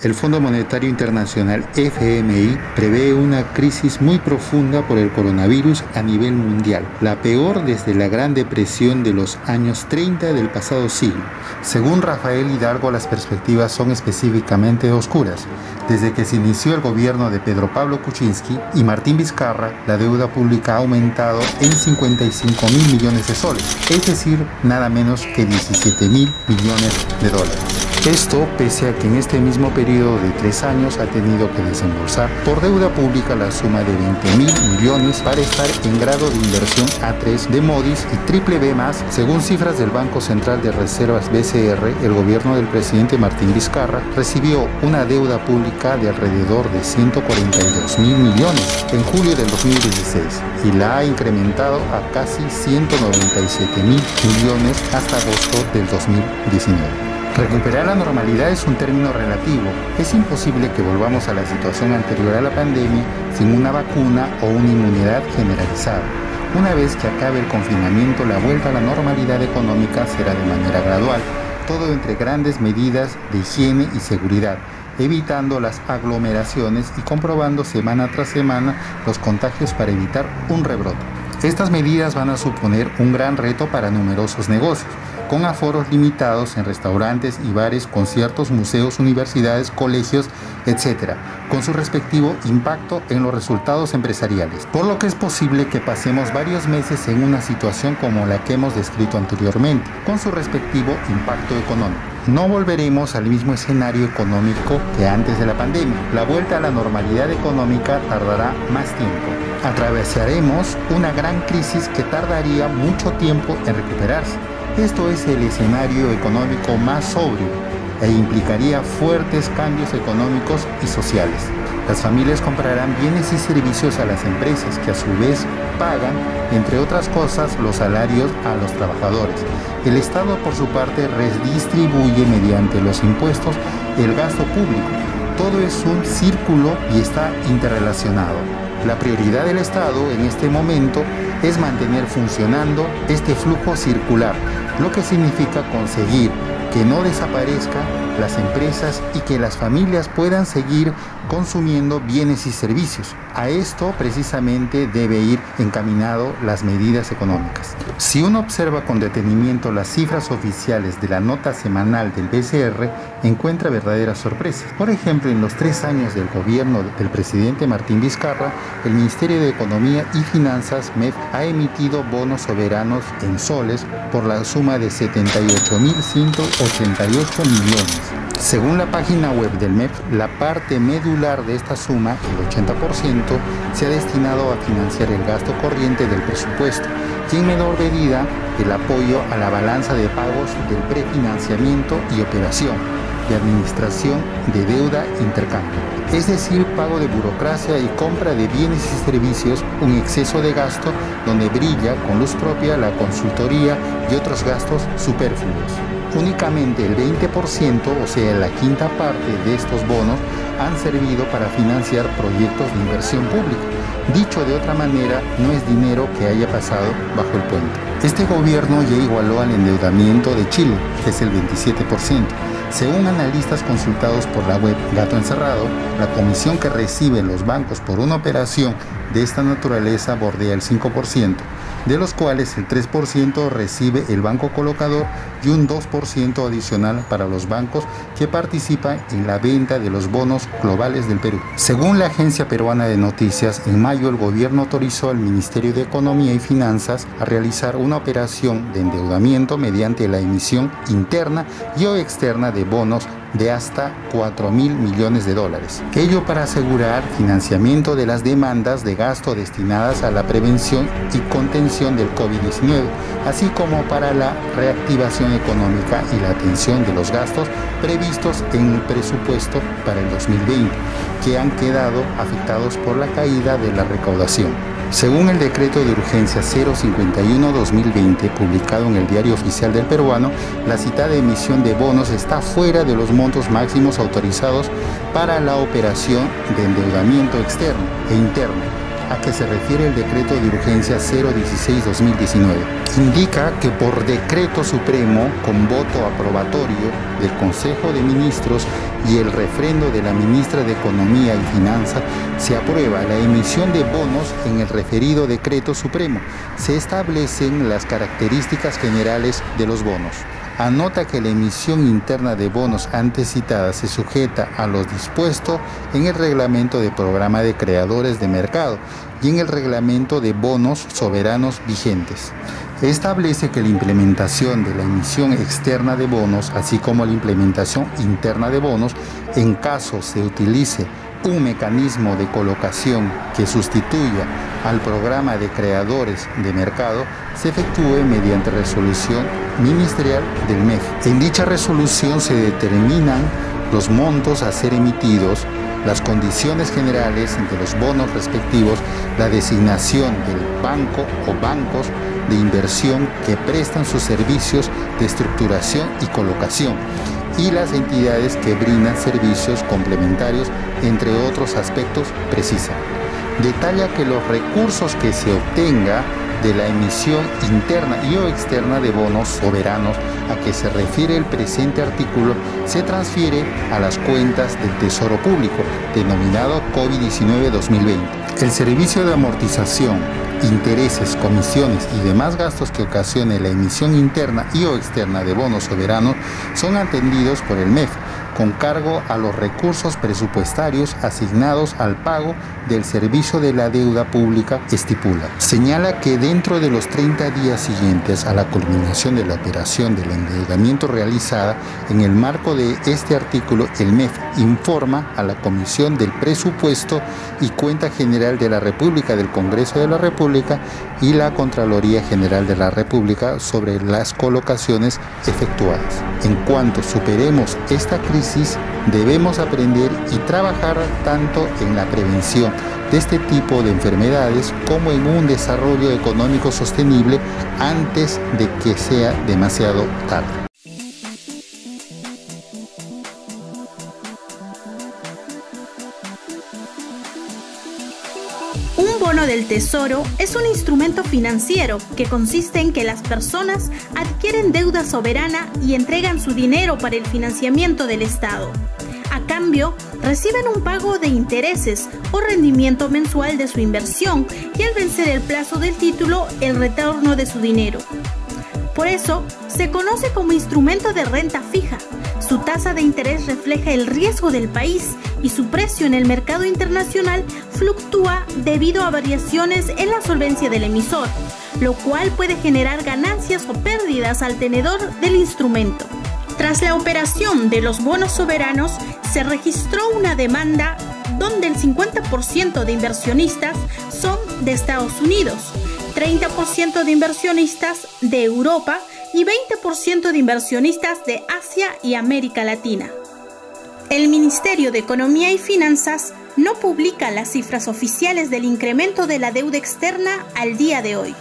El Fondo Monetario Internacional (FMI) prevé una crisis muy profunda por el coronavirus a nivel mundial, la peor desde la Gran Depresión de los años 30 del pasado siglo. Según Rafael Hidalgo, las perspectivas son específicamente oscuras. Desde que se inició el gobierno de Pedro Pablo Kuczynski y Martín Vizcarra, la deuda pública ha aumentado en 55.000 millones de soles, es decir, nada menos que 17.000 millones de dólares. Esto pese a que en este mismo periodo de 3 años ha tenido que desembolsar por deuda pública la suma de 20.000 millones para estar en grado de inversión A3 de Moody's y BBB+. Según cifras del Banco Central de Reservas BCR, el gobierno del presidente Martín Vizcarra recibió una deuda pública de alrededor de 142.000 millones en julio del 2016 y la ha incrementado a casi 197.000 millones hasta agosto del 2019. Recuperar la normalidad es un término relativo. Es imposible que volvamos a la situación anterior a la pandemia sin una vacuna o una inmunidad generalizada. Una vez que acabe el confinamiento, la vuelta a la normalidad económica será de manera gradual, todo entre grandes medidas de higiene y seguridad, evitando las aglomeraciones y comprobando semana tras semana los contagios para evitar un rebrote. Estas medidas van a suponer un gran reto para numerosos negocios, con aforos limitados en restaurantes y bares, conciertos, museos, universidades, colegios, etc., con su respectivo impacto en los resultados empresariales, por lo que es posible que pasemos varios meses en una situación como la que hemos descrito anteriormente, con su respectivo impacto económico. No volveremos al mismo escenario económico que antes de la pandemia. La vuelta a la normalidad económica tardará más tiempo. Atravesaremos una gran crisis que tardaría mucho tiempo en recuperarse. Esto es el escenario económico más sobrio e implicaría fuertes cambios económicos y sociales. Las familias comprarán bienes y servicios a las empresas que a su vez pagan, entre otras cosas, los salarios a los trabajadores. El Estado, por su parte, redistribuye mediante los impuestos el gasto público. Todo es un círculo y está interrelacionado. La prioridad del Estado en este momento es mantener funcionando este flujo circular, lo que significa conseguir que no desaparezcan las empresas y que las familias puedan seguir consumiendo bienes y servicios. A esto precisamente debe ir encaminado las medidas económicas. Si uno observa con detenimiento las cifras oficiales de la nota semanal del BCR, encuentra verdaderas sorpresas. Por ejemplo, en los 3 años del gobierno del presidente Martín Vizcarra, el Ministerio de Economía y Finanzas, MEF, ha emitido bonos soberanos en soles por la suma de 78.188 millones. Según la página web del MEF, la parte medular de esta suma, el 80%, se ha destinado a financiar el gasto corriente del presupuesto y en menor medida el apoyo a la balanza de pagos del prefinanciamiento y operación de administración de deuda intercambio, es decir, pago de burocracia y compra de bienes y servicios, un exceso de gasto donde brilla con luz propia la consultoría y otros gastos superfluos. Únicamente el 20%, o sea, la quinta parte de estos bonos, han servido para financiar proyectos de inversión pública. Dicho de otra manera, no es dinero que haya pasado bajo el puente. Este gobierno ya igualó al endeudamiento de Chile, que es el 27%. Según analistas consultados por la web Gato Encerrado, la comisión que reciben los bancos por una operación de esta naturaleza bordea el 5%, de los cuales el 3% recibe el banco colocador y un 2% adicional para los bancos que participan en la venta de los bonos globales del Perú. Según la agencia peruana de noticias, en mayo el gobierno autorizó al Ministerio de Economía y Finanzas a realizar una operación de endeudamiento mediante la emisión interna y o externa de bonos de hasta 4.000 millones de dólares. Ello para asegurar financiamiento de las demandas de gasto destinadas a la prevención y contención del COVID-19, así como para la reactivación económica y la atención de los gastos previstos en el presupuesto para el 2020, que han quedado afectados por la caída de la recaudación. Según el decreto de urgencia 051-2020, publicado en el Diario Oficial del Peruano, la citada emisión de bonos está fuera de los montos máximos autorizados para la operación de endeudamiento externo e interno, a que se refiere el decreto de urgencia 016-2019. Indica que por decreto supremo, con voto aprobatorio del Consejo de Ministros y el refrendo de la ministra de Economía y Finanzas, se aprueba la emisión de bonos en el referido decreto supremo. Se establecen las características generales de los bonos. Anota que la emisión interna de bonos antes citada se sujeta a lo dispuesto en el reglamento de programa de creadores de mercado y en el reglamento de bonos soberanos vigentes. Establece que la implementación de la emisión externa de bonos, así como la implementación interna de bonos, en caso se utilice un mecanismo de colocación que sustituya al programa de creadores de mercado, se efectúe mediante resolución ministerial del MEF. En dicha resolución se determinan los montos a ser emitidos, las condiciones generales de los bonos respectivos, la designación del banco o bancos de inversión que prestan sus servicios de estructuración y colocación, y las entidades que brindan servicios complementarios, entre otros aspectos, precisa. Detalla que los recursos que se obtenga de la emisión interna y o externa de bonos soberanos a que se refiere el presente artículo se transfiere a las cuentas del Tesoro Público, denominado COVID-19 2020. El servicio de amortización, intereses, comisiones y demás gastos que ocasione la emisión interna y o externa de bonos soberanos son atendidos por el MEF, con cargo a los recursos presupuestarios asignados al pago del servicio de la deuda pública, estipula. Señala que dentro de los 30 días siguientes a la culminación de la operación del endeudamiento realizada, en el marco de este artículo, el MEF informa a la Comisión del Presupuesto y Cuenta General de la República del Congreso de la República y la Contraloría General de la República sobre las colocaciones efectuadas. En cuanto superemos esta crisis, debemos aprender y trabajar tanto en la prevención de este tipo de enfermedades como en un desarrollo económico sostenible antes de que sea demasiado tarde. Un bono del Tesoro es un instrumento financiero que consiste en que las personas adquieren deuda soberana y entregan su dinero para el financiamiento del Estado. A cambio, reciben un pago de intereses o rendimiento mensual de su inversión y al vencer el plazo del título, el retorno de su dinero. Por eso, se conoce como instrumento de renta fija. Su tasa de interés refleja el riesgo del país y su precio en el mercado internacional fluctúa debido a variaciones en la solvencia del emisor, lo cual puede generar ganancias o pérdidas al tenedor del instrumento. Tras la operación de los bonos soberanos, se registró una demanda donde el 50% de inversionistas son de Estados Unidos, 30% de inversionistas de Europa y 20% de inversionistas de Asia y América Latina. El Ministerio de Economía y Finanzas no publica las cifras oficiales del incremento de la deuda externa al día de hoy.